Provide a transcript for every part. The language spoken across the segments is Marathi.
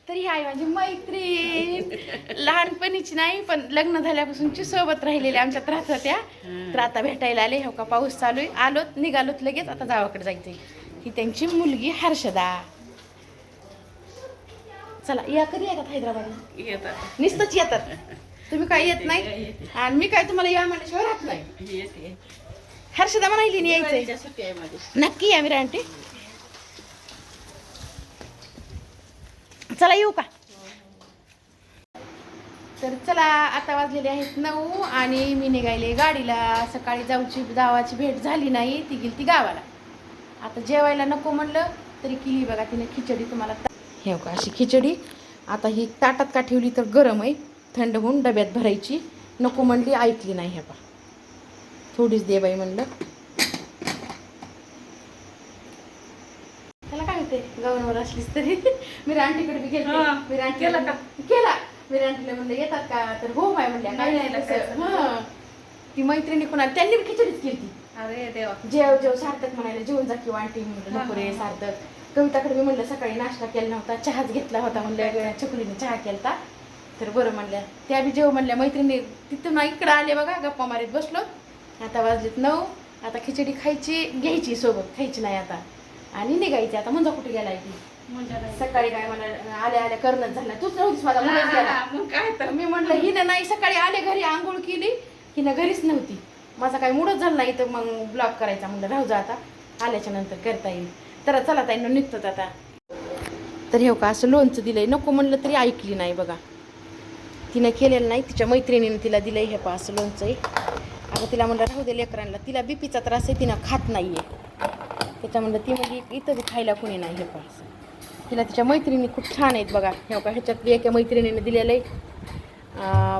तर ही आहे माझी मैत्रीण. लहानपणीची नाही पण लग्न झाल्यापासूनची सोबत राहिलेली आमच्यात राहत होत्या. तर आता भेटायला आले. हो का पाऊस चालू आहे. आलोत निघालोत लगेच आता गावाकडे जायचंय. ही त्यांची मुलगी हर्षदा. चला या कधी येतात हैदराबादला? येतात नुसतंच येतात. तुम्ही काय येत नाही आणि मी काय तुम्हाला या म्हणल्याशिवाय राहत नाही. हर्षदा म्हणाली नाही यायचंय. सुट्टी आहे माझी. नक्की या मीरा आंटी. चला येऊ का? तर चला आता वाजलेले आहेत 9 आणि मी निघायले गाडीला. सकाळी जावाची भेट झाली नाही. ती गेली ती गावाला. आता जेवायला नको म्हणलं तरी केली बघा तिने खिचडी. तुम्हाला हे का अशी खिचडी. आता ही ताटात का ठेवली तर गरम आहे. थंड होऊन डब्यात भरायची. नको म्हणली ऐकली नाही. हे पा थोडीच दे बाई म्हणलं. त्याला काय होते गावांवर असलीस तरी. मी रांटीकडे बी गेले. मी रांटी केला का केला. मी रांटीला म्हणलं येतात का तर हो माय म्हणल्या काय नाही. ती मैत्रिणी कोणा त्यांनी बी खिचडीच केली. अरे देवा. जेव सार्थक म्हणायला जेवून जा किंवा आंटी म्हणलं नको रे सार्थक. कविताकडे मी म्हणलं सकाळी नाश्ता केला नव्हता चहाच घेतला होता म्हणलं चकुलीने चहा केलता. तर बरं म्हणल्या त्या बी जेव म्हणल्या. मैत्रिणी तिथून इकडं आले बघा गप्पा मारीत बसलो. आता वाजलेत 9. आता खिचडी खायची घ्यायची सोबत खायची नाही आता आणि निघायची. आता म्हणजे कुठे गेलाय ती सकाळी काय म्हणा आल्या आल्या करणंच झाला. तूच नव्हतीस माझा मुलगा गेला. मग काय तर मी म्हणलं हिनं नाही सकाळी आले घरी आंघोळ केली हिनं घरीच नव्हती. माझा काही मूडच झाला नाही तर मग ब्लॉक करायचा म्हणलं राहू जा आता आल्याच्या नंतर करता येईल. तर चला ताईनं निघतात आता. तर हे का असं लोणचं दिलंय. नको म्हणलं तरी ऐकली नाही बघा. तिनं केलेलं नाही. तिच्या मैत्रिणीने तिला दिलंय हे पा असं लोणचं आहे. आता तिला म्हणलं राहू दे लेकरांना. तिला बीपीचा त्रास आहे तिनं खात नाही आहे. त्याच्या म्हणलं ती म्हणजे इथं बी खायला कोणी नाही हे पा असं. तिला तिच्या मैत्रिणी खूप छान आहेत बघा. हे का ह्याच्यात एका मैत्रिणीने दिलेलं आहे.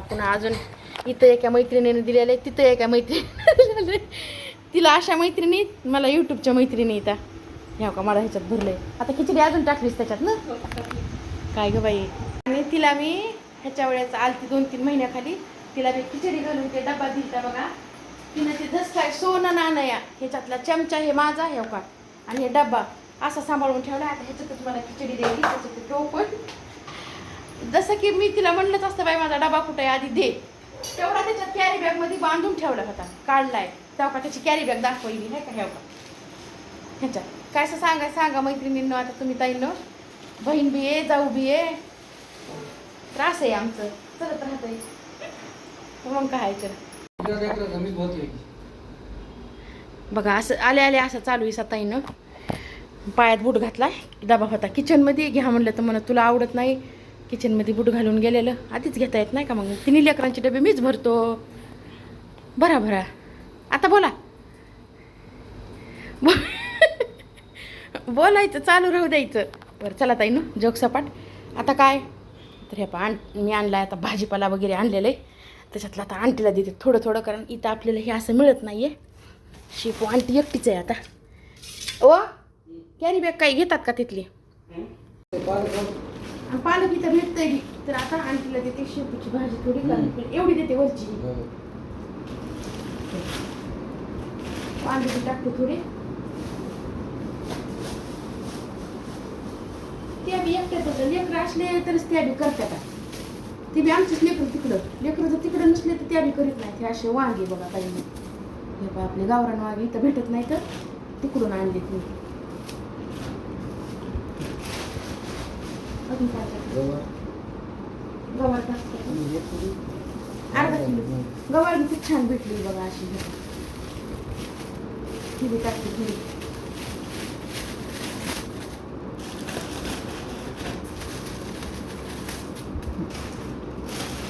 पुन्हा अजून इथं एका मैत्रिणीने दिलेलं आहे. तिथं एका मैत्रिणीने दिलेलं आहे. तिला अशा मैत्रिणी मला यूट्यूबच्या मैत्रिणी येतात. हे का मला ह्याच्यात भरलं आहे. आता खिचडी अजून टाकलीस त्याच्यात ना काय ग बाई. आणि तिला मी ह्याच्या वेळेस आलती 2-3 महिन्याखाली तिला मी खिचडी घालून ते डबा दिलता बघा. तिनं ते धसकाय सोनं नाणया ह्याच्यातला चमचा हे माझा हे का आणि हे डब्बा असा सांभाळून ठेवला. आता ह्याच्यातच मला खिचडी द्यायची. त्याच्यात ते टोपण जसं की मी तिला म्हणलंच असतं बाई माझा डबा कुठे आधी दे. तेवढा त्याच्यात कॅरी बॅगमध्ये बांधून ठेवला होता. काढलाय तेव्हा का त्याची कॅरी बॅग दाखवली नाही का ह्या का ह्याच्यात काय असं सांगा मैत्रिणींनो. आता तुम्ही ताईंनो बहीण बी आहे जाऊ बी आहे त्रास आहे आमचं चलत राहतंय. मग काय तर बघा असं आल्या आल्या असं चालू आहे सताईनं. पायात बूट घातला डबा होता किचनमध्ये घ्या म्हणलं तर म्हणत तुला आवडत नाही. किचनमध्ये बूट घालून गेलेलं आधीच घेता येत नाही का. मग तिन्ही लेकरांचे डबे मीच भरतो. भरा आता बोला बोलायचं चालू राहू द्यायचं. बरं चला ताई ना जग सपाट. आता काय तर हे पा मी आणला आता भाजीपाला वगैरे आणलेलं आहे. त्याच्यातलं आता आंटीला देते थोडं थोडं कारण इथं आपल्याला हे असं मिळत नाही आहे. शेपू आंटी एकटीच आहे आता. ओ कॅरी बॅग काही घेतात का तिथली पालक इथं भेटतंय तर आता आंटीला देते शेपूची भाजी थोडी कारण एवढी देते वरची वांगी टाकते थोडी. त्या बी एकट्याच लेकरं असले तरच त्या बी करतात. ते बी आमचीच लेकरं तिकडं लेकरं जर तिकडं नसले तर त्या बी करीत नाही. ते असे वांगे बघा काही नाही. हे बघा आपले गावरान वांगे इथं भेटत नाही तर तिकडून आणलेत मी. अजून काय गवार टाकते अर्धा किलो गवार बी खूप छान भेटली बघा अशी. ती बी टाकते थोडी.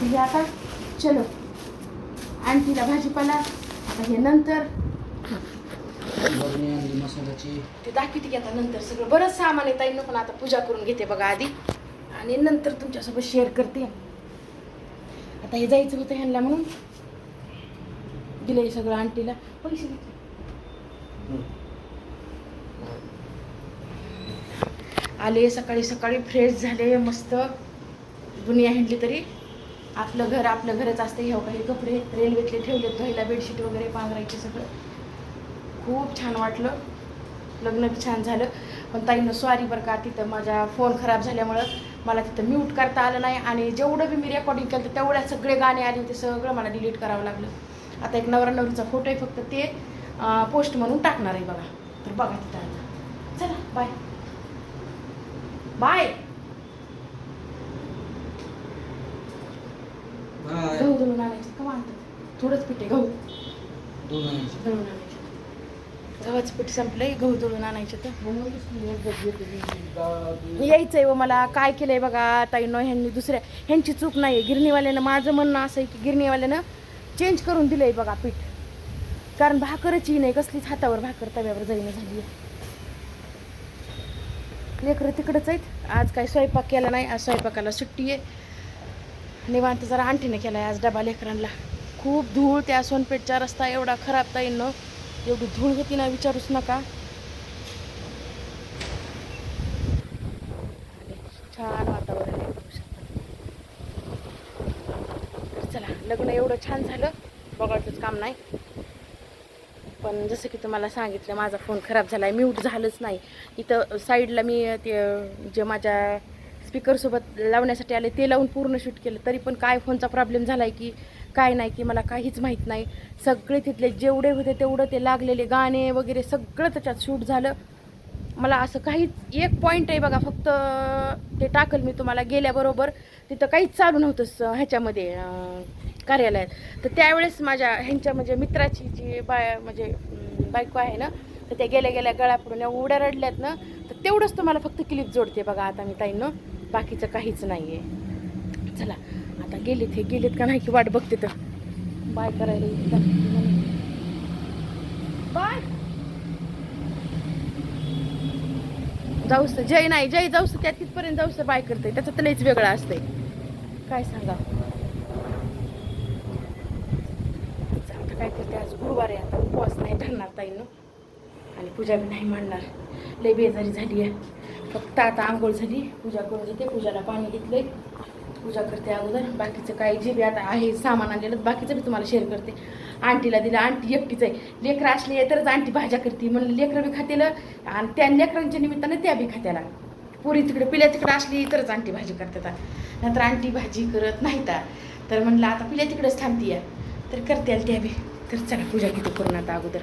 म्हणजे आता चलो आंटीला भाजीपाला आता हे नंतर मसाल्याची ते दाखवते की आता नंतर सगळं बरंच सामान आहे ताईंनो. पण आता पूजा करून घेते बघा आधी आणि नंतर तुमच्यासोबत शेअर करते. आता हे जायचं होतं ह्यांना म्हणून दिलंय सगळं आंटीला. पैसे आले सकाळी सकाळी फ्रेश झाले मस्त. दुनिया हिंडली तरी आपलं घरच असते. हे काही कपडे रेल्वेतले ठेवलेत धुवायला बेडशीट वगैरे पांघरायचे सगळं. खूप छान वाटलं. लग्न बी छान झालं. पण ताईनं सॉरी बरं का तिथं माझा फोन खराब झाल्यामुळं मला तिथं म्यूट करता आलं नाही आणि जेवढं बी मी रेकॉर्डिंग केलं तर तेवढ्या सगळे गाणे आले ते सगळं मला डिलीट करावं लागलं. आता एक नवरा नवरीचा फोटो आहे फक्त ते पोस्ट म्हणून टाकणार आहे बघा. तर बघा तिथं आता. चला बाय बाय. गहू दळून आणायचं का आणतात? थोडंच पीठ आहे गहू दळून आणायचं. गव्हाचं पीठ संपलंय, गहू दळून आणायचे तर यायचंय. व मला काय केलंय बघा ताईंनो, ह्यांची चूक नाही आहे. गिरणीवाल्यानं माझं म्हणणं असं आहे की गिरणीवाल्यानं चेंज करून दिलंय बघा पीठ. कारण भाकरची नाही, कसलीच हातावर भाकर तव्यावर जाईन झाली आहे. लेकरं तिकडंच आहेत. आज काय स्वयंपाक केला नाही, आज स्वयंपाकाला सुट्टी आहे. निवांत जरा आंटीने केला आहे आज डबा लेकरांना. खूप धूळ त्या सोनपेठचा रस्ता एवढा खराब ताईंनो, एवढी धूळ होती ना विचारूच नका. छान वातावरण आहे. चला लग्न एवढं छान झालं, बघायचंच काम नाही. पण जसं की तुम्हाला सांगितलं माझा फोन खराब झाला आहे, म्यूट झालंच नाही. इथं साईडला मी ते जे माझ्या स्पीकरसोबत लावण्यासाठी आले ते लावून पूर्ण शूट केलं, तरी पण काय फोनचा प्रॉब्लेम झाला आहे की काय नाही की मला काहीच माहीत नाही. सगळे तिथले जेवढे होते तेवढं ते लागलेले गाणे वगैरे सगळं त्याच्यात शूट झालं. मला असं काहीच एक पॉईंट आहे बघा फक्त, ते टाकल मी तुम्हाला गेल्याबरोबर. तिथं काहीच चालू नव्हतं ह्याच्यामध्ये कार्यालयात. तर त्यावेळेस माझ्या ह्यांच्या म्हणजे मित्राची जी म्हणजे बायको आहे ना, तर त्या गेल्या गेल्या गळा पडून एवढ्या रडल्यात ना, तर तेवढंच तुम्हाला फक्त क्लिप जोडते बघा आता मी ताईंनो, बाकीचं काहीच नाही आहे. चला आता गेलेत का नाही की वाट बघते तर बाय करायला. बाय जाऊस जय जाऊस त्या तिथपर्यंत जाऊस बाय करते, त्याचं तर लईच वेगळं असतंय काय सांगा. आता काय करते, आज गुरुवार आहे, आता उपवास नाही धरणार ताईंनो आणि पूजा बी नाही म्हणणार. लई बेजारी झाली आहे. फक्त आता आंघोळ झाली, पूजा करून येते. पूजाला पाणी घेतलंय, पूजा करते अगोदर. बाकीचं काही जे बी आता आहे सामान आणलेलं बाकीचं बी तुम्हाला शेअर करते. आंटीला दिलं, आंटी एकटीच आहे. लेकरं असली आहे तरच आंटी भाज्या करते म्हणून लेकरं बी खातेलं आणि त्या लेकरांच्या निमित्तानं त्या बी खात्याला. पुरी तिकडे पिल्या तिकडे असली तरच आंटी भाजी करतात, नंतर आंटी भाजी करत नाही. तर म्हणलं आता पिल्या तिकडेच थांबती या तर करते त्या बी. तर चला पूजा घेते करून आता अगोदर.